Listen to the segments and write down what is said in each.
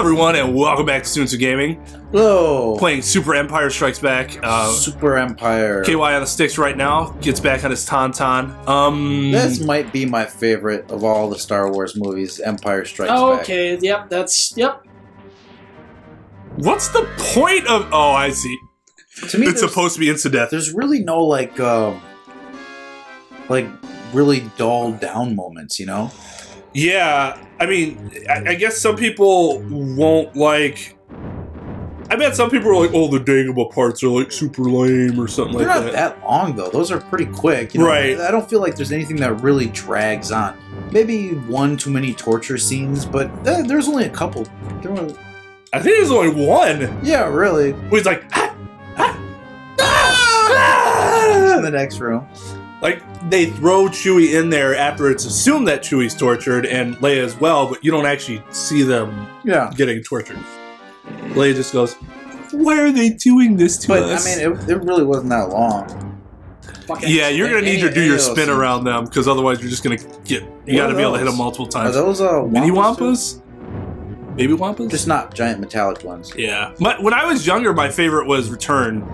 everyone, and welcome back to Students of Gaming. Hello. Playing Super Empire Strikes Back. Super Empire. KY on the sticks right now. Gets back on his tauntaun. This might be my favorite of all the Star Wars movies, Empire Strikes Back. Okay, yep, yep. What's the point of... Oh, I see. To me, it's supposed to be instant death. There's really no, like really dulled down moments, you know? Yeah, I mean, I guess some people won't like... I bet some people are like, oh, the Dagobah parts are like super lame or something like that. They're not that long, though. Those are pretty quick. You know? Right. I don't feel like there's anything that really drags on. Maybe one too many torture scenes, but there's only a couple. I think there's only one. Yeah, really. Where he's like, in the next room. Like, they throw Chewie in there after it's assumed that Chewie's tortured, and Leia as well, but you don't actually see them getting tortured. Leia just goes, why are they doing this to us? I mean, it really wasn't that long. Yeah, you're going to need to do your spin around them, because otherwise you're just going to get... You got to be able to hit them multiple times. Are those mini Wampas? Baby Wampas? Just not giant metallic ones. Yeah. When I was younger, my favorite was Return,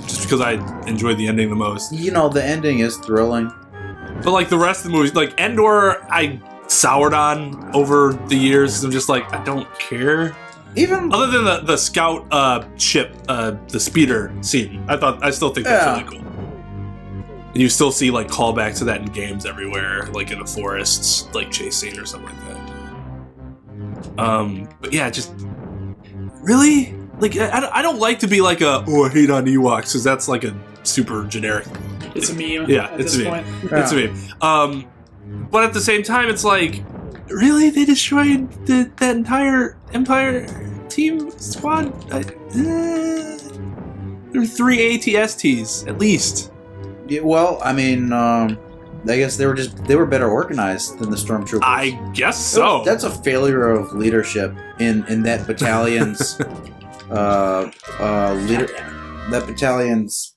just because I enjoyed the ending the most. You know, the ending is thrilling. But like the rest of the movies, like Endor, I soured on over the years, because I'm just like, I don't care. Even other than the scout ship, the speeder scene, I still think that's really cool. And you still see like callbacks to that in games everywhere, like in the forests, like chase scene or something like that. But yeah, just really like I don't like to be like I hate on Ewoks, because that's like a super generic. It's a meme. Yeah, it's a meme. It's a meme. But at the same time, it's like, really, they destroyed that entire Empire team squad. There were 3 ATSTs at least. Yeah, well, I mean, I guess they were better organized than the stormtroopers. I guess so. That's a failure of leadership in that battalion's That battalion's.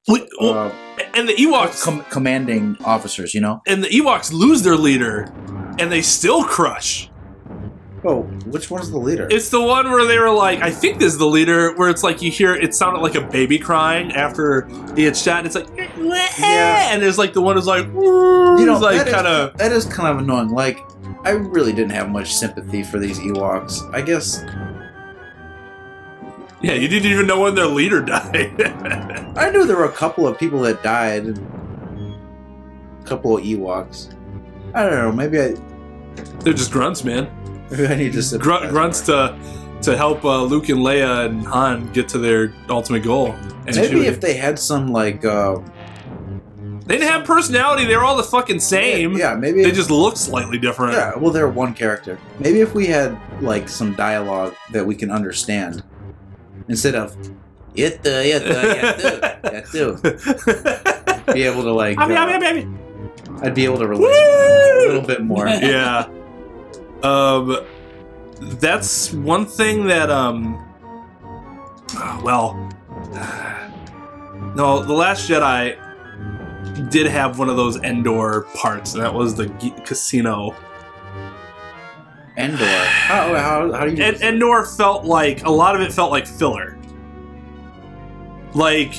And the Ewoks commanding officers, you know, and the Ewoks lose their leader, and they still crush. Oh, which one's the leader? It's the one where they were like, I think this is the leader, where it's like you hear it sounded like a baby crying after he had shot, and it's like, and there's like the one who's like, you know, like that is kind of annoying. Like, I really didn't have much sympathy for these Ewoks. I guess. Yeah, you didn't even know when their leader died. I knew there were a couple of people that died. A couple of Ewoks. I don't know. Maybe they're just grunts, man. Maybe I need to grunts to help Luke and Leia and Han get to their ultimate goal. And maybe if they had some like. They didn't have personality. They were all the fucking same. Yeah, maybe they just looked slightly different. Yeah, well, they're one character. Maybe if we had like some dialogue that we can understand. Instead of be able to like I'd be able to relate a little bit more. Yeah. That's one thing that no, The Last Jedi did have one of those Endor parts, and that was the casino. Endor. How do you? Endor felt like a lot of it felt like filler. Like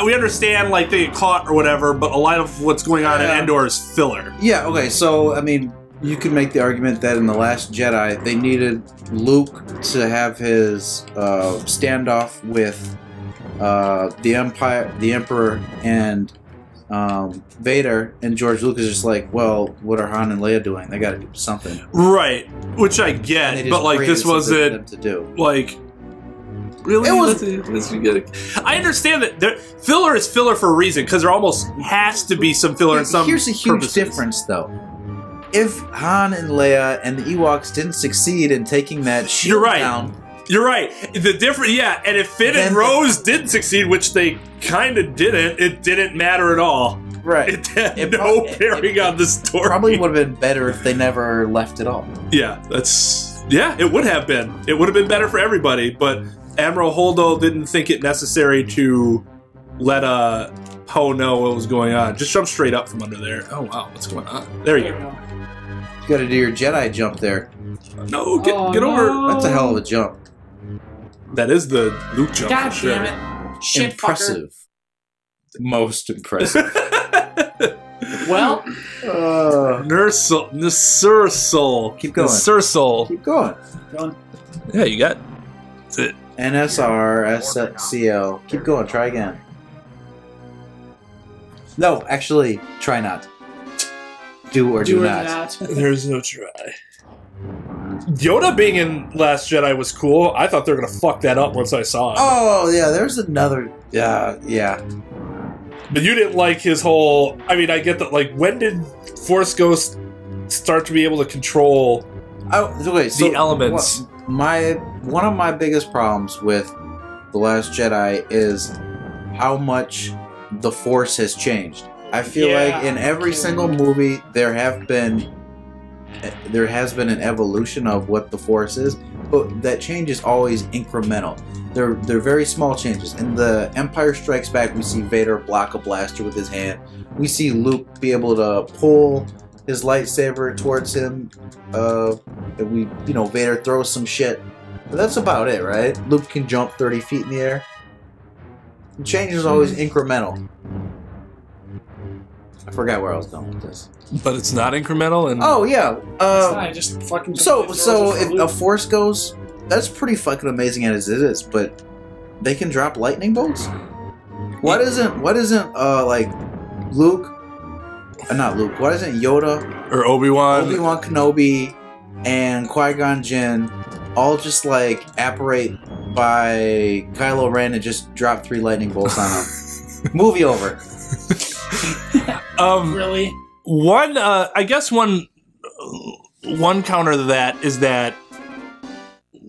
we understand, like they get caught or whatever, but a lot of what's going on in Endor is filler. Yeah. Okay. So I mean, you can make the argument that in The Last Jedi they needed Luke to have his standoff with the Emperor, and Vader, and George Lucas is just like, well, what are Han and Leia doing? They got to do something, right? Which I get, but like this wasn't to do. Like, really, I understand that filler is filler for a reason, because there almost has to be some filler in some. Here's a huge difference, though. If Han and Leia and the Ewoks didn't succeed in taking that shield down. You're right. The different, and if Finn and Rose didn't succeed, which they kind of didn't, it didn't matter at all. Right. It had no bearing on the story. Probably would have been better if they never left at all. Yeah, it would have been. It would have been better for everybody, but Admiral Holdo didn't think it necessary to let Poe know what was going on. Just jump straight up from under there. Oh wow, what's going on? There you go. You got to do your Jedi jump there. No, get Oh, over. no. That's a hell of a jump. That is the Luke jump. God for sure. damn it. Shit, Impressive. Most impressive. fucker. Well, Nursul. Keep going. Nursul. Keep going. Yeah, you got. That's it. NSR, SCL. Keep going. Try again. No, actually, try not. Do or do not. There's no try. Yoda being in Last Jedi was cool. I thought they were gonna fuck that up once I saw it. Oh, yeah, there's another... yeah. But you didn't like his whole... I mean, I get that, like, when did Force Ghost start to be able to control the elements? One of my biggest problems with The Last Jedi is how much the Force has changed. I feel like in every single movie there has been an evolution of what the Force is, but that change is always incremental. They're very small changes. In the Empire Strikes Back, we see Vader block a blaster with his hand. We see Luke be able to pull his lightsaber towards him. Vader throws some shit. But that's about it, right? Luke can jump 30 feet in the air. The change is always incremental. I forgot where I was going with this. But it's not incremental, and Oh yeah. It's not, just fucking So throws it if for a Luke. Force goes, that's pretty fucking amazing as it is. But they can drop lightning bolts. What isn't like Luke? Not Luke. Why isn't Yoda or Obi-Wan. Kenobi and Qui-Gon Jinn all just like apparate by Kylo Ren and just drop 3 lightning bolts on him? Movie over. Really? I guess one counter to that is that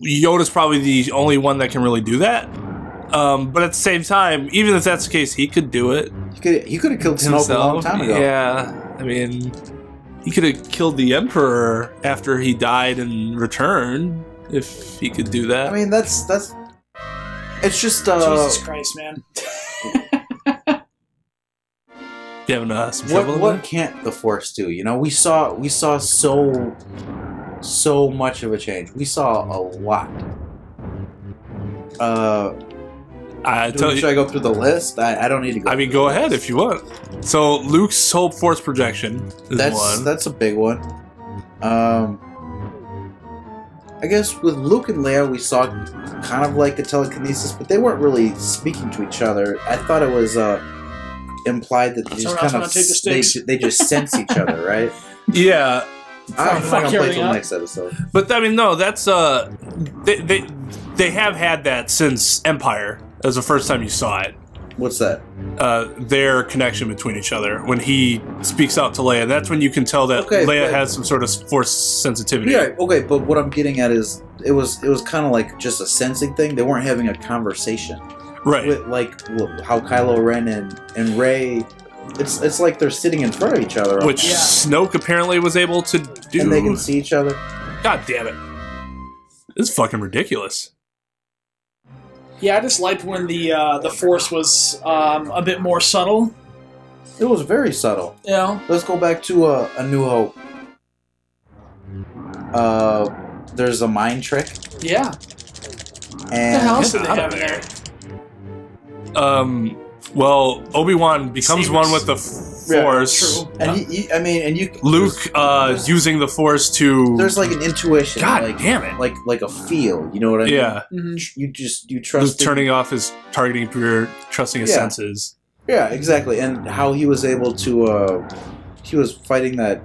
Yoda's probably the only one that can really do that. But at the same time, even if that's the case, he could do it. He could have killed Snoke a long time ago. Yeah, I mean, he could have killed the Emperor after he died and returned if he could do that. I mean, that's. It's just. Jesus Christ, man. You having some trouble with What that? can't the Force do? You know, we saw so much of a change. We saw a lot. Should I go through the list? I don't need to go. I mean, go ahead if you want. So Luke's whole force projection is one. That's a big one. I guess with Luke and Leia, we saw kind of like a telekinesis, but they weren't really speaking to each other. I thought it was implied that they just kind of they just sense each other, right? Yeah. I'm Fuck not gonna play everything till up. next episode. But I mean, no, that's they have had that since Empire. That was the first time you saw it. What's that? Their connection between each other when he speaks out to Leia. That's when you can tell that Leia has some sort of force sensitivity. Yeah, okay, but what I'm getting at is it was kind of like just a sensing thing. They weren't having a conversation, Right. With, like how Kylo Ren and Rey. It's like they're sitting in front of each other, Which Snoke apparently was able to do. and they can see each other. God damn it! This is fucking ridiculous. Yeah, I just liked when the Force was a bit more subtle. It was very subtle. You know? Let's go back to A New Hope. There's a mind trick, Yeah. and What the hell else Get did they out have of in there? Well, Obi-Wan becomes Sabers. one with the Force. True. and you Luke using the Force to. there's like an intuition, God like, damn it! like a feel. You know what I mean? Yeah, You Luke trust turning off his targeting period, trusting his Yeah. senses. Yeah, exactly. And how he was able to, he was fighting that.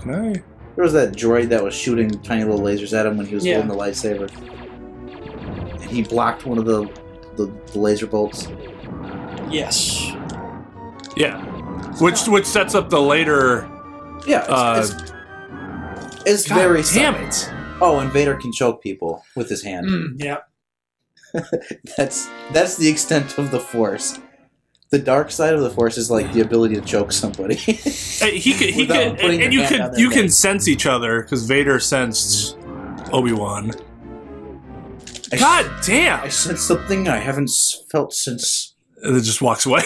Can I? There was that droid that was shooting tiny little lasers at him when he was holding the lightsaber, and he blocked one of the laser bolts. Yes. Yeah, which sets up the later. Yeah, it's God very damn subtle. it! Oh, and Vader can choke people with his hand. Yeah. That's the extent of the Force. The dark side of the Force is like the ability to choke somebody. He could, Without putting and your you hand on could, their you neck. can sense each other because Vader sensed Obi-Wan. God damn! I sensed something I haven't felt since and then just walks away.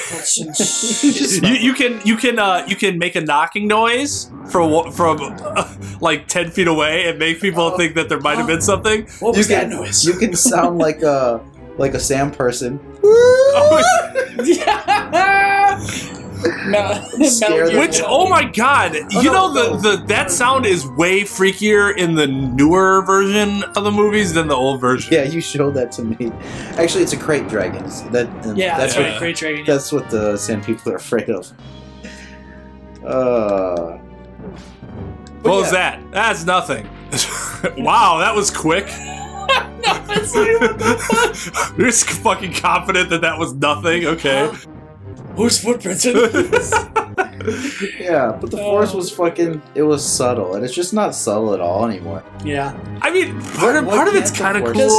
you can make a knocking noise from like 10 feet away and make people think that there might have been something. What was that noise? You can sound like a Sam person. Which, oh my god, you know that sound is way freakier in the newer version of the movies than the old version. Yeah, you showed that to me. Actually, it's a crate dragon. That's right, crate dragon. That's what the sand people are afraid of. What was that? That's nothing. Wow, that was quick. No, it's like, what the fuck? You're just fucking confident that was nothing. Okay. Whose footprints are these? Yeah, but the Force was fucking. It was subtle, and it's just not subtle at all anymore. Yeah. I mean, part of it's kind of cool. Because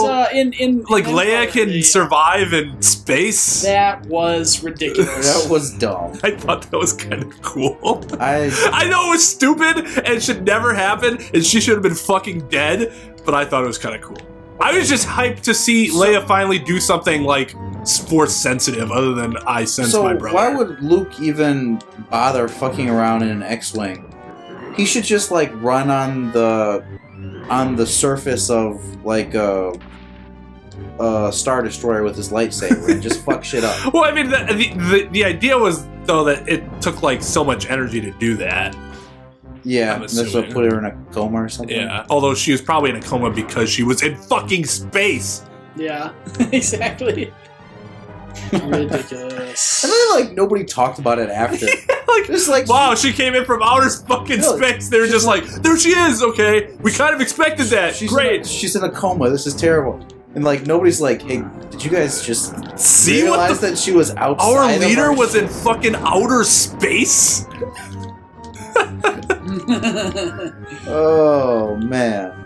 like Leia can survive in space. That was ridiculous. That was dumb. I thought that was kind of cool. I know it was stupid and should never happen, and she should have been fucking dead. But I thought it was kind of cool. I was just hyped to see Leia finally do something like Force sensitive, other than I sense my brother. Why would Luke even bother fucking around in an X-wing? He should just like run on the surface of like a Star Destroyer with his lightsaber and just fuck shit up. Well, I mean, the idea was though that it took like so much energy to do that. Yeah, that's what put her in a coma or something. Yeah, although she was probably in a coma because she was in fucking space. Yeah, exactly. Ridiculous. And then like nobody talked about it after. Just like, wow, she came in from outer fucking space. They were just like, there she is. Okay, we kind of expected that. Great. She's in a coma. This is terrible. And like nobody's like, hey, did you guys just realize that she was outside? Our leader was in fucking outer space. Oh man.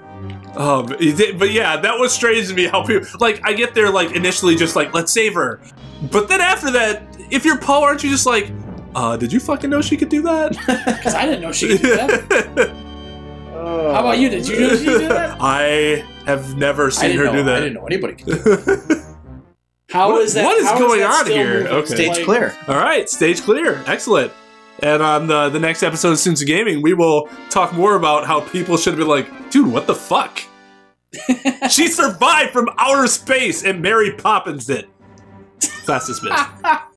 But yeah, that was strange to me how people like. I get there like initially just like let's save her, but then after that, if you're Poe, aren't you just like, did you fucking know she could do that? Because I didn't know she could do that. How about you? Did you know she could do that? I have never seen her do that. I didn't know anybody could do that. What is going on here? Okay. Stage clear. All right, stage clear. Excellent. And on the next episode of Students of Gaming, we will talk more about how people should have been like, dude, what the fuck? She survived from outer space and Mary Poppins did. Class dismissed.